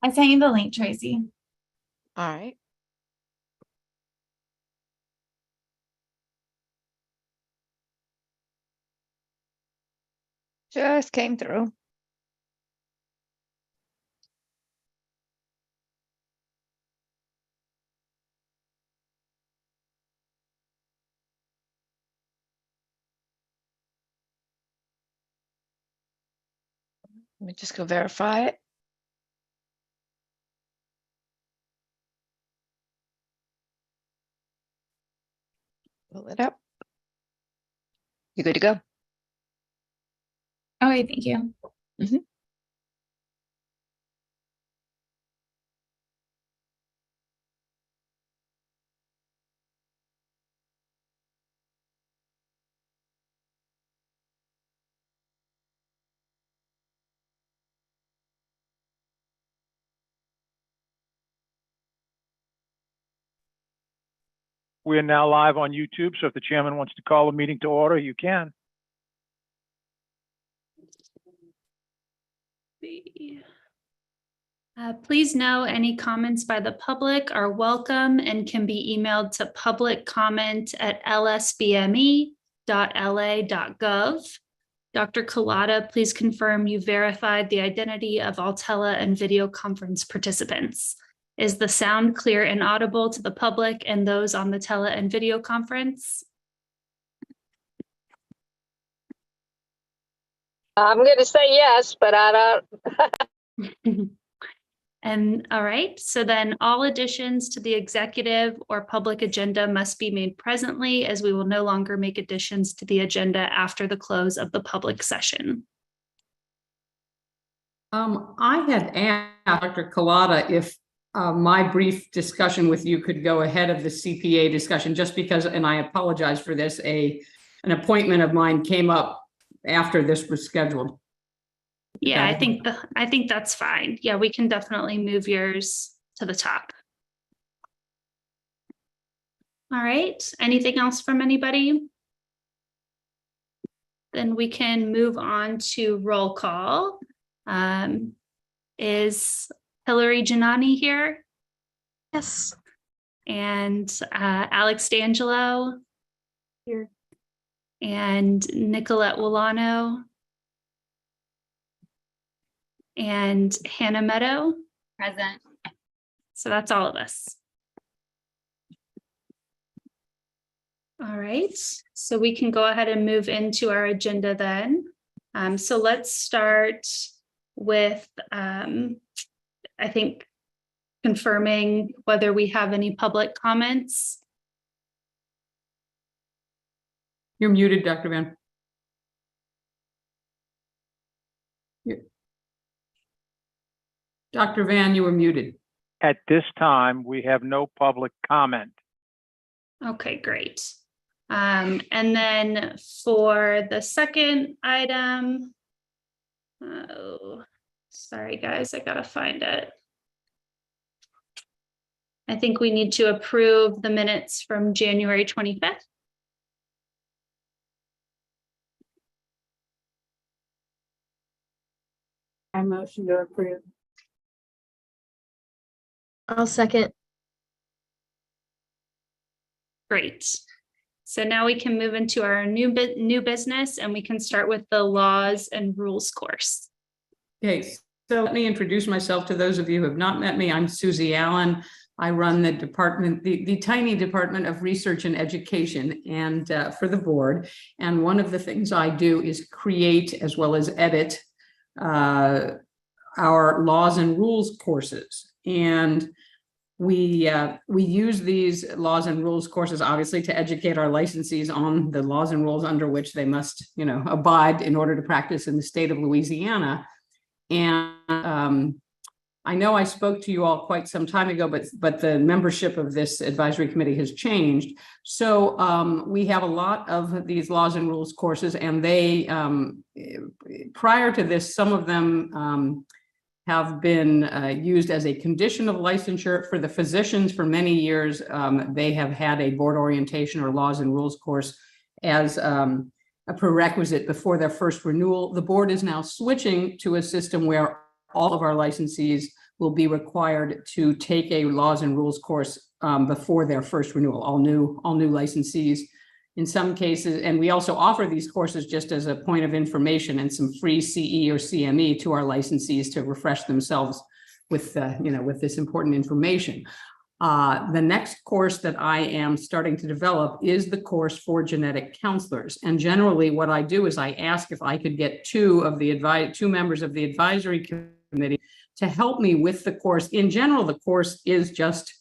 I sent you the link, Tracy. All right. Just came through. Let me just go verify it. Pull it up. You good to go? Okay, thank you. We are now live on YouTube, so if the chairman wants to call the meeting to order, you can. Please know any comments by the public are welcome and can be emailed to publiccomment@lsbme.la.gov. Dr. Collada, please confirm you verified the identity of all tele and video conference participants. Is the sound clear and audible to the public and those on the tele and video conference? I'm going to say yes, but I don't. And all right, so then all additions to the executive or public agenda must be made presently, as we will no longer make additions to the agenda after the close of the public session. I had asked Dr. Collada if my brief discussion with you could go ahead of the CPA discussion, just because, and I apologize for this, an appointment of mine came up after this was scheduled. Yeah, Okay. I think that's fine. Yeah, we can definitely move yours to the top. All right, anything else from anybody? Then we can move on to roll call. Is Hillary Giannani here? Yes. And Alex D'Angelo? Here. And Nicolette Wolano? And Hannah Meadow? Present. So that's all of us. All right, so we can go ahead and move into our agenda then. So let's start with, I think, confirming whether we have any public comments. You're muted, Dr. Van. Dr. Van, you were muted. At this time, we have no public comment. Okay, great. And then for the second item, oh, sorry guys, I gotta find it. I think we need to approve the minutes from January 25th. I motion to approve. I'll second. Great. So now we can move into our new business, and we can start with the laws and rules course. Okay, so let me introduce myself to those of you who have not met me. I'm Susie Allen. I run the department, the tiny Department of Research and Education, and for the board. And one of the things I do is create as well as edit our laws and rules courses. And we use these laws and rules courses, obviously, to educate our licensees on the laws and rules under which they must, abide in order to practice in the state of Louisiana. And I know I spoke to you all quite some time ago, but the membership of this advisory committee has changed. So we have a lot of these laws and rules courses, and they, prior to this, some of them have been used as a condition of licensure. For the physicians for many years. They have had a board orientation or laws and rules course as a prerequisite before their first renewal. The board is now switching to a system where all of our licensees will be required to take a laws and rules course before their first renewal, all new licensees. In some cases, and we also offer these courses just as a point of information and some free CE or CME to our licensees to refresh themselves with, with this important information. The next course that I am starting to develop is the course for genetic counselors. And generally what I do is I ask if I could get two members of the advisory committee to help me with the course. In general, the course is just,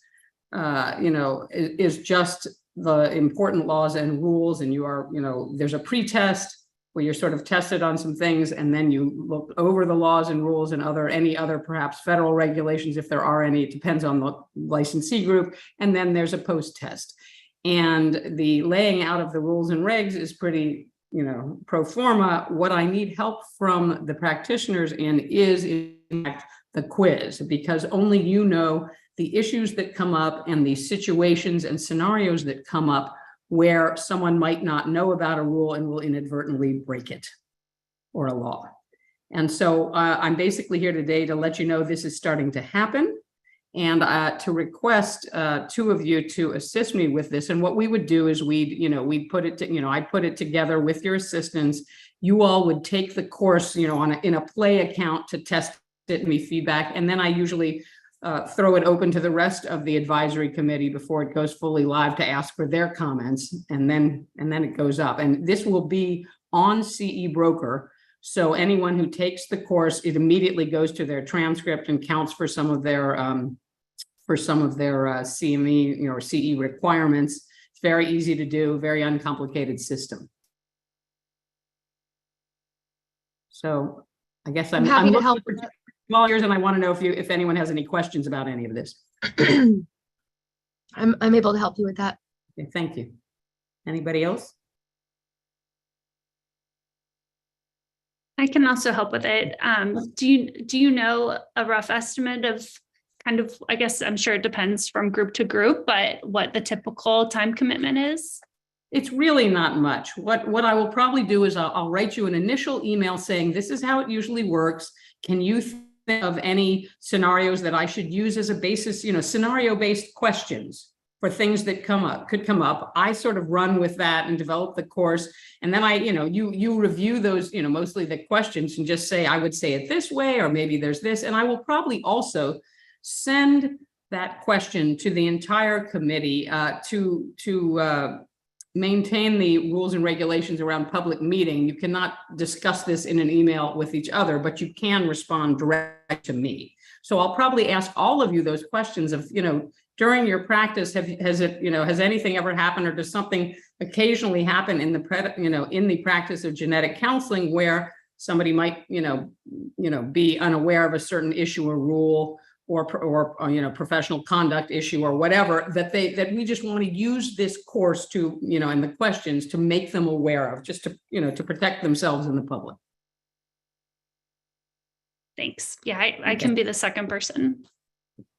is just the important laws and rules, and you are, there's a pre-test where you're sort of tested on some things, and then you look over the laws and rules and any other perhaps federal regulations, if there are any. It depends on the licensee group, and then there's a post-test. And the laying out of the rules and regs is pretty, pro forma. What I need help from the practitioners in is, in fact, the quiz, because only the issues that come up and the situations and scenarios that come up where someone might not know about a rule and will inadvertently break it, or a law. And so I'm basically here today to let you know this is starting to happen, and to request two of you to assist me with this. And what we would do is we'd put it I'd put it together with your assistance. You all would take the course, in a play account to test it and me feedback. And then I usually throw it open to the rest of the advisory committee before it goes fully live to ask for their comments, and then it goes up. And this will be on CE Broker. So anyone who takes the course, it immediately goes to their transcript and counts for some of their CME or CE requirements. It's very easy to do, very uncomplicated system. So I guess I'm happy to looking help. for volunteers, and I want to know if anyone has any questions about any of this. I'm able to help you with that. Okay, thank you. Anybody else? I can also help with it. Do you know a rough estimate of kind of, I guess I'm sure it depends from group to group, but what the typical time commitment is? It's really not much. What I will probably do is I'll write you an initial email saying, this is how it usually works. Can you think of any scenarios that I should use as a basis, scenario-based questions for things that could come up. I sort of run with that and develop the course. And then you review those, mostly the questions, and just say, I would say it this way, or maybe there's this. And I will probably also send that question to the entire committee to maintain the rules and regulations around public meeting. You cannot discuss this in an email with each other, but you can respond direct to me. So I'll probably ask all of you those questions of, during your practice, has anything ever happened, or does something occasionally happen in the practice of genetic counseling where somebody might, be unaware of a certain issue or rule, or professional conduct issue or whatever, that we just want to use this course to, and the questions to make them aware of, just to, to protect themselves and the public. Thanks. Yeah, I can be the second person.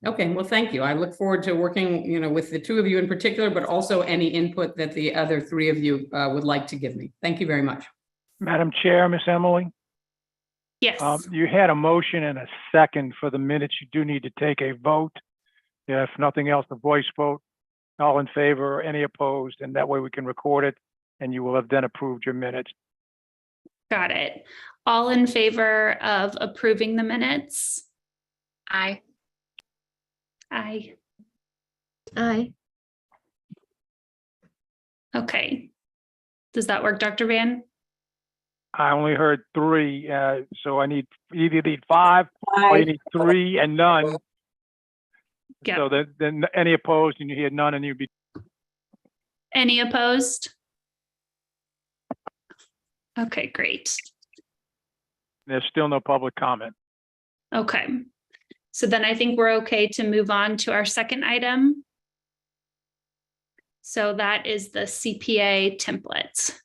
Okay, well, thank you. I look forward to working, with the two of you in particular, but also any input that the other three of you would like to give me. Thank you very much. Madam Chair, Miss Emily, Yes. you had a motion and a second for the minutes. You do need to take a vote. If nothing else, a voice vote. All in favor, any opposed, and that way we can record it, and you will have then approved your minutes. Got it. All in favor of approving the minutes? Aye. Aye. Aye. Okay. Does that work, Dr. Van? I only heard three, so I either need five, or you need three and none. Yeah. So then any opposed, and you hear none, and you'd be. Any opposed? Okay, great. There's still no public comment. Okay. So then I think we're okay to move on to our second item. So that is the CPA templates.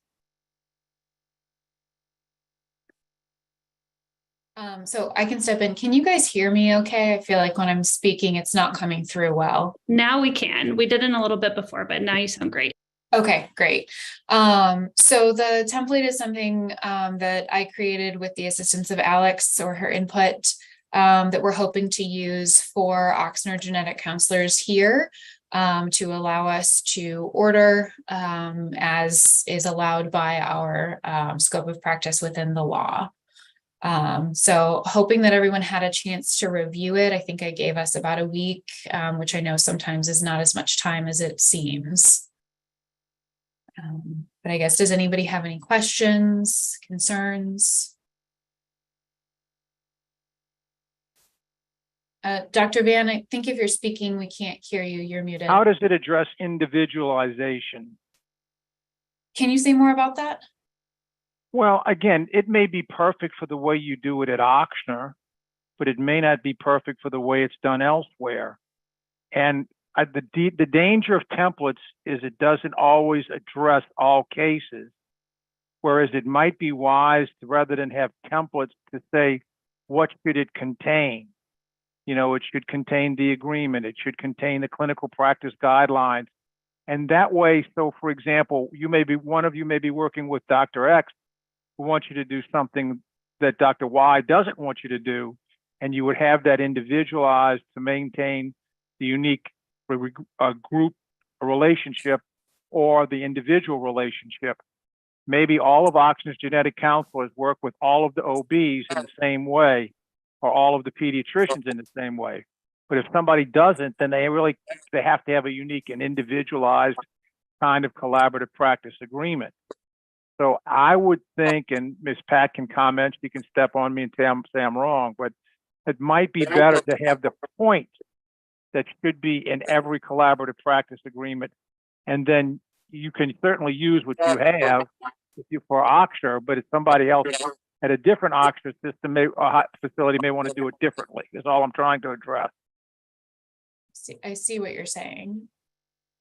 So I can step in. Can you guys hear me okay? I feel like when I'm speaking, it's not coming through well. Now we can. We didn't a little bit before, but now you sound great. Okay, great. So the template is something that I created with the assistance of Alex, or her input. that we're hoping to use for Oxnard genetic counselors here to allow us to order as is allowed by our scope of practice within the law. So hoping that everyone had a chance to review it. I think I gave us about a week, which I know sometimes is not as much time as it seems. But I guess, does anybody have any questions, concerns? Dr. Van, I think if you're speaking, we can't hear you. You're muted. How does it address individualization? Can you say more about that? Well, again, it may be perfect for the way you do it at Ochsner, but it may not be perfect for the way it's done elsewhere. And the danger of templates is it doesn't always address all cases, whereas it might be wise to, rather than have templates, to say, what should it contain? You know, it should contain the agreement. It should contain the clinical practice guidelines. And that way, so for example, one of you may be working with Dr. X, who wants you to do something that Dr. Y doesn't want you to do, and you would have that individualized to maintain the unique group relationship or the individual relationship. Maybe all of Ochsner's genetic counselors work with all of the OBs in the same way, or all of the pediatricians in the same way. But if somebody doesn't, then they have to have a unique and individualized kind of collaborative practice agreement. So I would think, and Ms. Pat can comment, she can step on me and say I'm wrong, but it might be better to have the point that should be in every collaborative practice agreement. And then you can certainly use what you have for Ochsner, but if somebody else at a different Ochsner system facility may want to do it differently, is all I'm trying to address. I see what you're saying.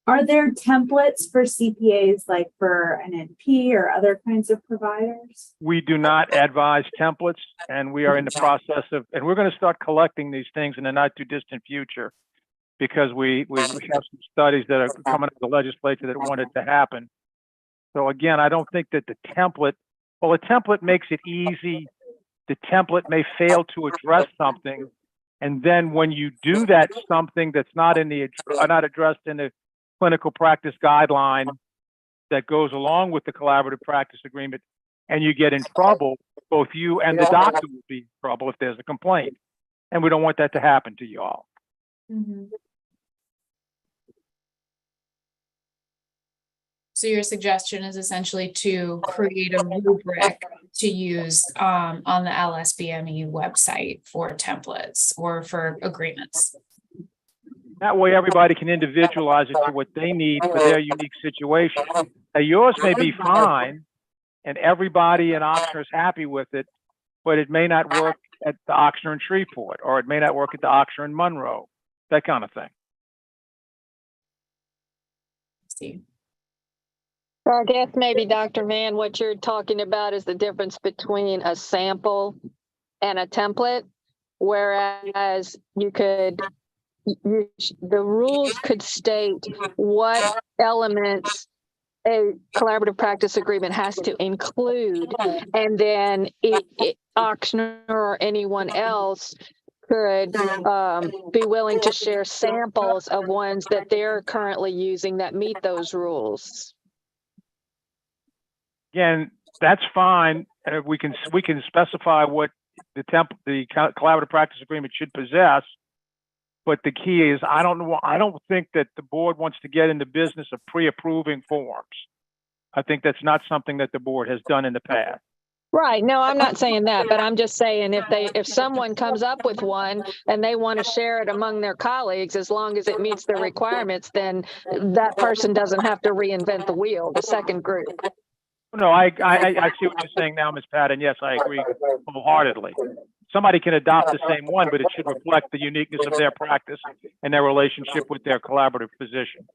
Are there templates for CPAs, like for an NP or other kinds of providers? We do not advise templates, and we are in the process of, and we're going to start collecting these things in the not too distant future, because we have some studies that are coming out of the legislature that want it to happen. So again, I don't think that the template makes it easy. The template may fail to address something. And then when you do that something that's not addressed in the clinical practice guideline that goes along with the collaborative practice agreement, and you get in trouble, both you and the doctor will be in trouble if there's a complaint. And we don't want that to happen to you all. Mm-hmm. So your suggestion is essentially to create a rubric to use on the LSBME website for templates or for agreements. That way everybody can individualize it to what they need for their unique situation. Now yours may be fine and everybody in Ochsner is happy with it, but it may not work at the Ochsner in Shreveport, or it may not work at the Ochsner in Monroe, that kind of thing. Let's see. So I guess maybe, Dr. Mann, what you're talking about is the difference between a sample and a template, whereas the rules could state what elements a collaborative practice agreement has to include, and then Ochsner or anyone else could be willing to share samples of ones that they're currently using that meet those rules. Again, that's fine. We can specify what the collaborative practice agreement should possess. But the key is, I don't think that the board wants to get in the business of pre-approving forms. I think that's not something that the board has done in the past. Right. No, I'm not saying that, but I'm just saying if someone comes up with one and they want to share it among their colleagues, as long as it meets their requirements, then that person doesn't have to reinvent the wheel, the second group. No, I see what you're saying now, Ms. Pat, and yes, I agree wholeheartedly. Somebody can adopt the same one, but it should reflect the uniqueness of their practice and their relationship with their collaborative physician.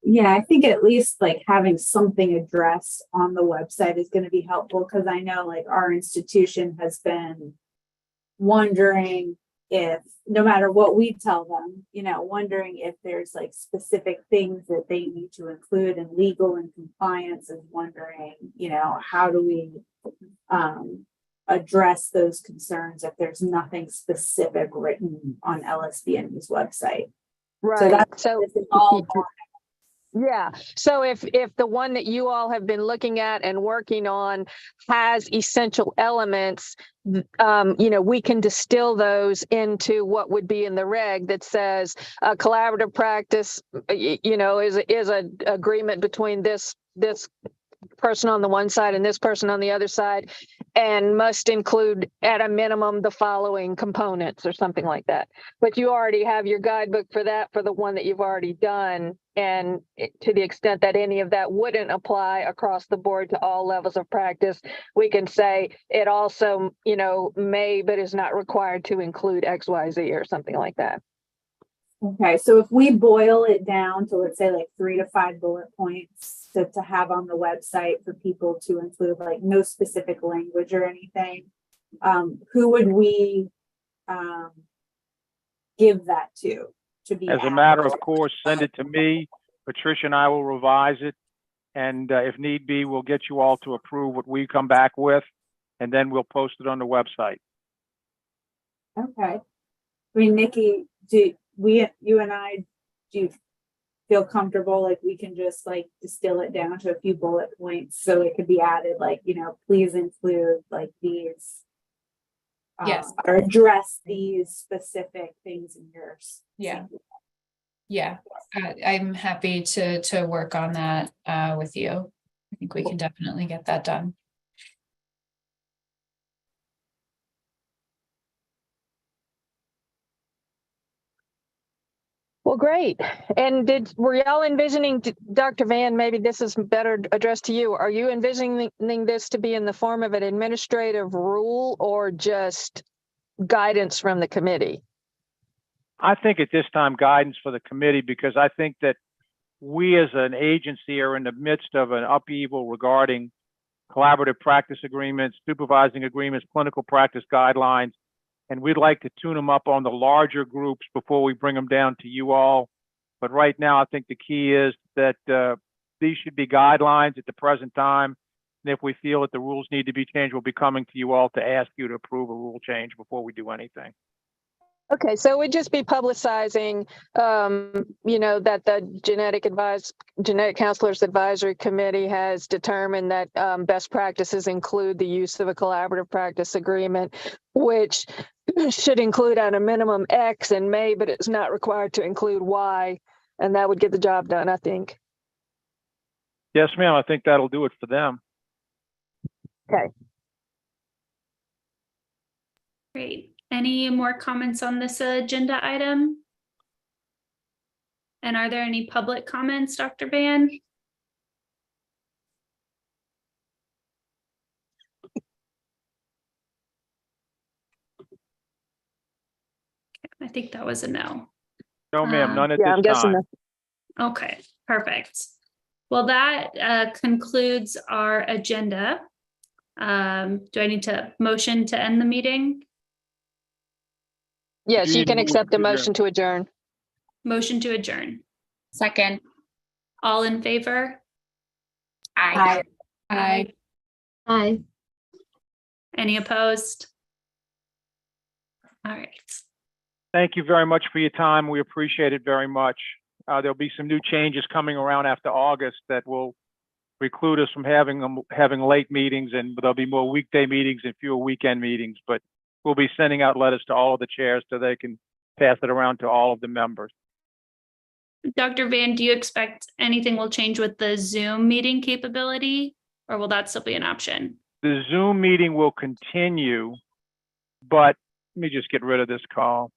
Yeah, I think at least like having something addressed on the website is going to be helpful, because I know like our institution has been wondering if, no matter what we tell them, wondering if there's like specific things that they need to include, and legal and compliance is wondering, how do we address those concerns if there's nothing specific written on LSBN's website. So Right. that's So this is all yeah. So if the one that you all have been looking at and working on has essential elements, we can distill those into what would be in the reg that says collaborative practice, is a agreement between this person on the one side and this person on the other side, and must include at a minimum the following components or something like that. But you already have your guidebook for that, for the one that you've already done. And to the extent that any of that wouldn't apply across the board to all levels of practice, we can say it also, may, but is not required to include X, Y, Z or something like that. okay. So if we boil it down to, let's say, like 3 to 5 bullet points to have on the website for people to include, like no specific language or anything, who would we give that to be As a added? matter of course, send it to me. Patricia and I will revise it. And if need be, we'll get you all to approve what we come back with, and then we'll post it on the website. Okay. I mean, Nikki, do you and I, do you feel comfortable, like we can just like distill it down to a few bullet points so it could be added, like, please include like these. Yes. Or address these specific things in yours. Yeah. Yeah, I'm happy to work on that with you. I think we can definitely get that done. Well, great. And were y'all envisioning, Dr. Van, maybe this is better addressed to you. Are you envisioning this to be in the form of an administrative rule or just guidance from the committee? I think at this time, guidance for the committee, because I think that we as an agency are in the midst of an upheaval regarding collaborative practice agreements, supervising agreements, clinical practice guidelines, and we'd like to tune them up on the larger groups before we bring them down to you all. But right now, I think the key is that these should be guidelines at the present time. And if we feel that the rules need to be changed, we'll be coming to you all to ask you to approve a rule change before we do anything. Okay, so we'd just be publicizing, that the Genetic Counselors Advisory Committee has determined that best practices include the use of a collaborative practice agreement, which should include at a minimum X and may, but it's not required to include Y, and that would get the job done, I think. Yes, ma'am. I think that'll do it for them. Okay. Great. Any more comments on this agenda item? And are there any public comments, Dr. Van? I think that was a no. No, ma'am, none at Yeah, I'm this guessing time. Okay, perfect. Well, that concludes our agenda. Do I need to motion to end the meeting? Yes, You you need can a accept a motion motion to adjourn. Motion to adjourn. Second. All in favor? Aye. Aye. Aye. Any opposed? All right. Thank you very much for your time. We appreciate it very much. There'll be some new changes coming around after August that will preclude us from having late meetings, and there'll be more weekday meetings and fewer weekend meetings. But we'll be sending out letters to all of the chairs so they can pass it around to all of the members. Dr. Van, do you expect anything will change with the Zoom meeting capability, or will that still be an option? The Zoom meeting will continue, but let me just get rid of this call.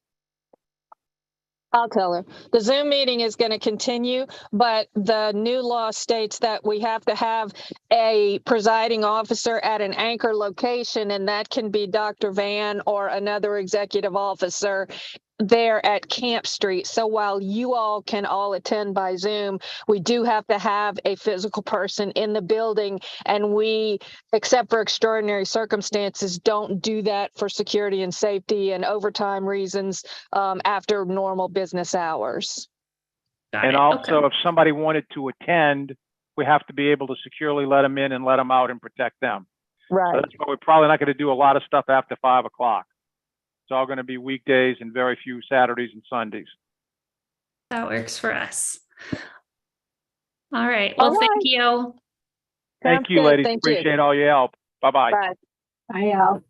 I'll tell her. The Zoom meeting is going to continue, but the new law states that we have to have a presiding officer at an anchor location, and that can be Dr. Van or another executive officer there at Camp Street. So while you all can all attend by Zoom, we do have to have a physical person in the building, and we, except for extraordinary circumstances, don't do that for security and safety and overtime reasons after normal business hours. Got And it. also, Okay. if somebody wanted to attend, we have to be able to securely let them in and let them out and protect them. So Right. that's why we're probably not going to do a lot of stuff after 5 o'clock. It's all going to be weekdays and very few Saturdays and Sundays. That works for us. All right. All Well, thank right. you. Sounds Thank you, good. ladies. Thank you. Appreciate all your help. Bye-bye. Bye. I